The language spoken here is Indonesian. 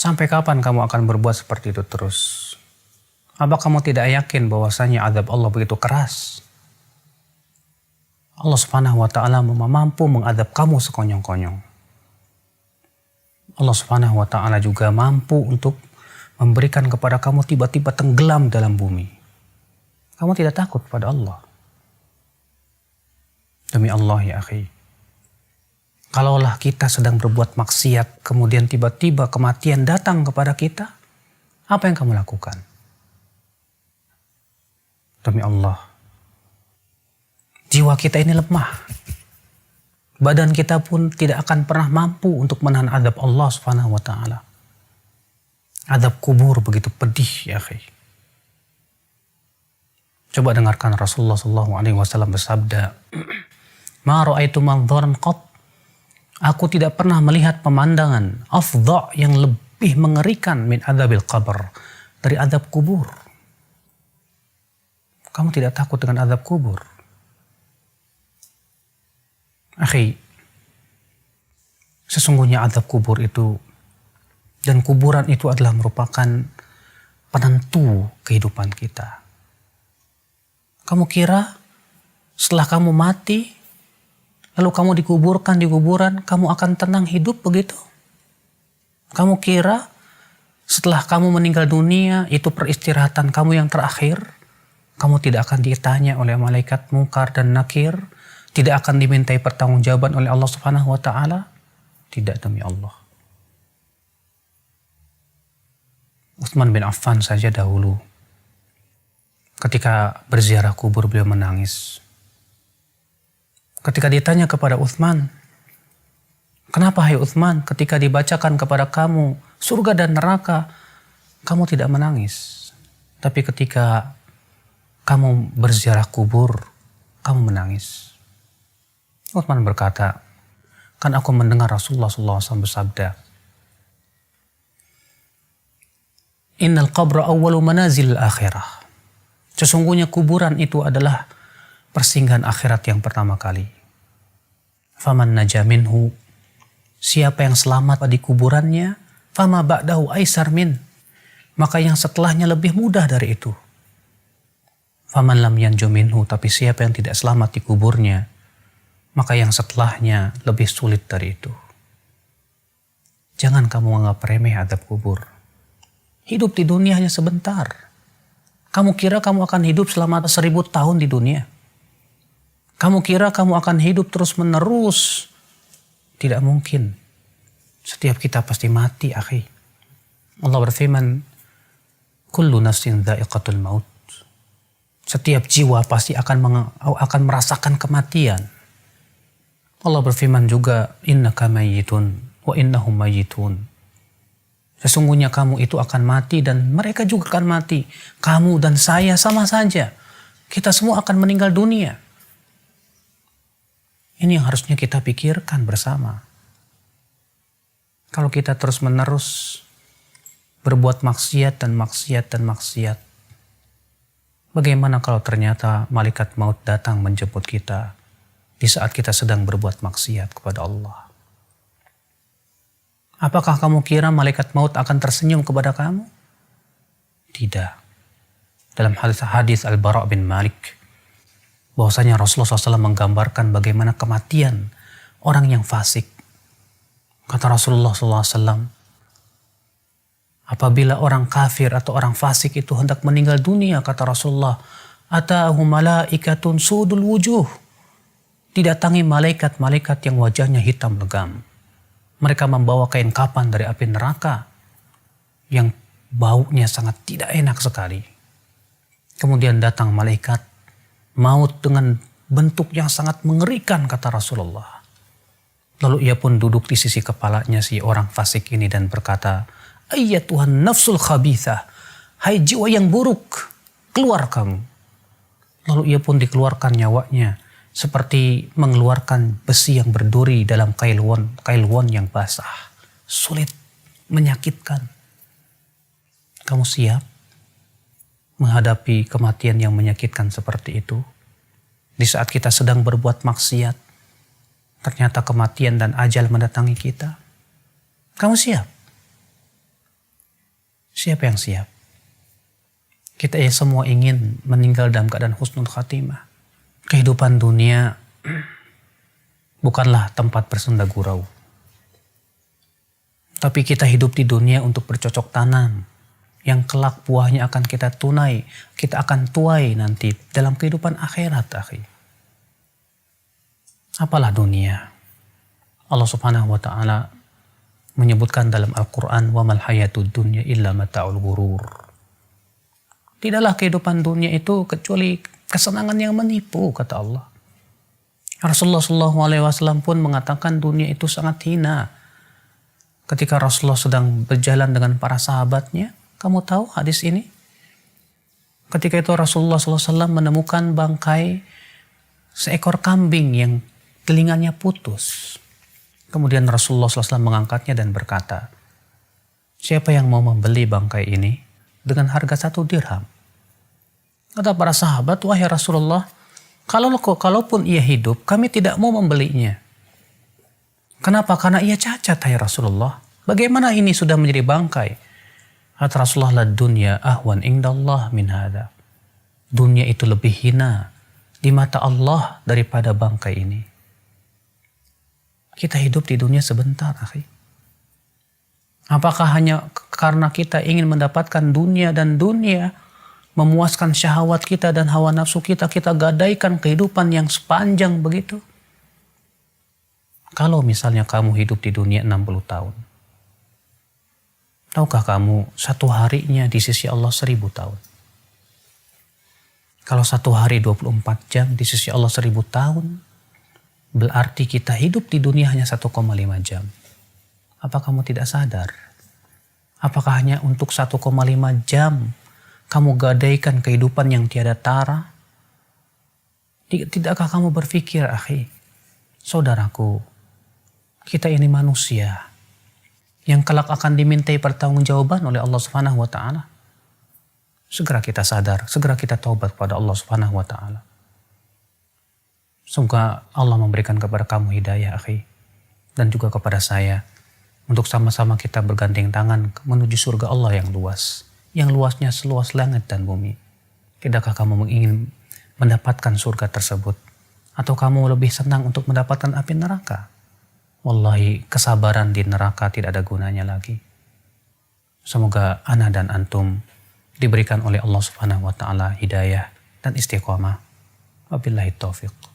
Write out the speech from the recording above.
Sampai kapan kamu akan berbuat seperti itu terus? Apa kamu tidak yakin bahwasanya azab Allah begitu keras? Allah Subhanahu wa taala mampu mengadab kamu sekonyong-konyong. Allah Subhanahu wa taala juga mampu untuk memberikan kepada kamu tiba-tiba tenggelam dalam bumi. Kamu tidak takut pada Allah. Demi Allah ya akhi. Kalaulah kita sedang berbuat maksiat, kemudian tiba-tiba kematian datang kepada kita, apa yang kamu lakukan? Demi Allah. Jiwa kita ini lemah. Badan kita pun tidak akan pernah mampu untuk menahan azab Allah Subhanahu wa taala. Azab kubur begitu pedih ya akhi. Coba dengarkan Rasulullah SAW bersabda, "Ma ra'aitu manzaran qat." Aku tidak pernah melihat pemandangan afdha yang lebih mengerikan min adzabil qabr, dari azab kubur. Kamu tidak takut dengan azab kubur? Akhi, sesungguhnya azab kubur itu dan kuburan itu adalah merupakan penentu kehidupan kita. Kamu kira setelah kamu mati, lalu kamu dikuburkan di kuburan, kamu akan tenang hidup begitu? Kamu kira setelah kamu meninggal dunia, itu peristirahatan kamu yang terakhir? Kamu tidak akan ditanya oleh malaikat Munkar dan Nakir? Tidak akan dimintai pertanggungjawaban oleh Allah Subhanahu wa taala? Tidak, demi Allah. Utsman bin Affan saja dahulu ketika berziarah kubur beliau menangis. Ketika ditanya kepada Utsman, "Kenapa hai Utsman, ketika dibacakan kepada kamu surga dan neraka, kamu tidak menangis? Tapi ketika kamu berziarah kubur, kamu menangis?" Utsman berkata, "Kan aku mendengar Rasulullah SAW bersabda, Innal qabra awwalu manazil akhirah." Sesungguhnya kuburan itu adalah persinggahan akhirat yang pertama kali. Faman naja minhu, siapa yang selamat di kuburannya, fama ba'dahu aisar min, maka yang setelahnya lebih mudah dari itu. Faman lam yanju minhu, tapi siapa yang tidak selamat di kuburnya, maka yang setelahnya lebih sulit dari itu. Jangan kamu anggap remeh azab kubur. Hidup di dunia hanya sebentar. Kamu kira kamu akan hidup selama 1000 tahun di dunia? Kamu kira kamu akan hidup terus menerus? Tidak mungkin. Setiap kita pasti mati, akhi. Allah berfirman, "Kullu nafsin dha'iqatul maut." Setiap jiwa pasti akan merasakan kematian. Allah berfirman juga, "Innaka mayyitun wa innahum mayyitun." Sesungguhnya kamu itu akan mati dan mereka juga akan mati. Kamu dan saya sama saja. Kita semua akan meninggal dunia. Ini yang harusnya kita pikirkan bersama. Kalau kita terus-menerus berbuat maksiat dan maksiat dan maksiat, bagaimana kalau ternyata malaikat maut datang menjemput kita di saat kita sedang berbuat maksiat kepada Allah? Apakah kamu kira malaikat maut akan tersenyum kepada kamu? Tidak. Dalam hadis Al-Bara' bin Malik, bahwasanya Rasulullah SAW menggambarkan bagaimana kematian orang yang fasik. Kata Rasulullah SAW, apabila orang kafir atau orang fasik itu hendak meninggal dunia, kata Rasulullah, "Ata'ahu malaikatun sudul wujuh." Didatangi malaikat-malaikat yang wajahnya hitam legam. Mereka membawa kain kapan dari api neraka yang baunya sangat tidak enak sekali. Kemudian datang malaikat maut dengan bentuk yang sangat mengerikan, kata Rasulullah. Lalu ia pun duduk di sisi kepalanya si orang fasik ini dan berkata, "Ayyatuhan nafsul khabithah, hai jiwa yang buruk, keluar kamu." Lalu ia pun dikeluarkan nyawanya, seperti mengeluarkan besi yang berduri dalam kailwon yang basah. Sulit, menyakitkan. Kamu siap menghadapi kematian yang menyakitkan seperti itu? Di saat kita sedang berbuat maksiat, ternyata kematian dan ajal mendatangi kita. Kamu siap? Siapa yang siap? Kita ya semua ingin meninggal dalam keadaan husnul khatimah. Kehidupan dunia bukanlah tempat bersenda gurau. Tapi kita hidup di dunia untuk bercocok tanam. Yang kelak buahnya akan kita tunai. Kita akan tuai nanti dalam kehidupan akhirat, akhi. Apalah dunia? Allah subhanahu wa ta'ala menyebutkan dalam Al-Quran, وَمَا الْحَيَاةُ الدُّنْيَا إِلَّا مَتَاعُ الْغُرُورِ. Tidaklah kehidupan dunia itu kecuali kesenangan yang menipu, kata Allah. Rasulullah SAW pun mengatakan dunia itu sangat hina. Ketika Rasulullah sedang berjalan dengan para sahabatnya, kamu tahu hadis ini? Ketika itu Rasulullah SAW menemukan bangkai seekor kambing yang telinganya putus. Kemudian Rasulullah SAW mengangkatnya dan berkata, siapa yang mau membeli bangkai ini dengan harga 1 dirham? Kata para sahabat, wahai Rasulullah, kalaupun ia hidup, kami tidak mau membelinya. Kenapa? Karena ia cacat, hai Rasulullah. Bagaimana ini sudah menjadi bangkai? Kata Rasulullah, la dunya ahwan indallah min hada. Dunia itu lebih hina di mata Allah daripada bangkai ini. Kita hidup di dunia sebentar, akhi. Apakah hanya karena kita ingin mendapatkan dunia dan dunia, memuaskan syahwat kita dan hawa nafsu kita, kita gadaikan kehidupan yang sepanjang begitu? Kalau misalnya kamu hidup di dunia 60 tahun, tahukah kamu satu harinya di sisi Allah 1000 tahun? Kalau satu hari 24 jam di sisi Allah 1000 tahun, berarti kita hidup di dunia hanya 1,5 jam. Apa kamu tidak sadar? Apakah hanya untuk 1,5 jam kamu gadaikan kehidupan yang tiada tara? Tidakkah kamu berpikir, akhi, saudaraku, kita ini manusia yang kelak akan dimintai pertanggungjawaban oleh Allah Subhanahu wa taala. Segera kita sadar, segera kita taubat kepada Allah Subhanahu wa taala. Semoga Allah memberikan kepada kamu hidayah, akhi, dan juga kepada saya, untuk sama-sama kita bergandeng tangan menuju surga Allah yang luas, yang luasnya seluas langit dan bumi. Tidakkah kamu ingin mendapatkan surga tersebut? Atau kamu lebih senang untuk mendapatkan api neraka? Wallahi, kesabaran di neraka tidak ada gunanya lagi. Semoga ana dan antum diberikan oleh Allah Subhanahu wa taala hidayah dan istiqamah. Wabillahi taufiq.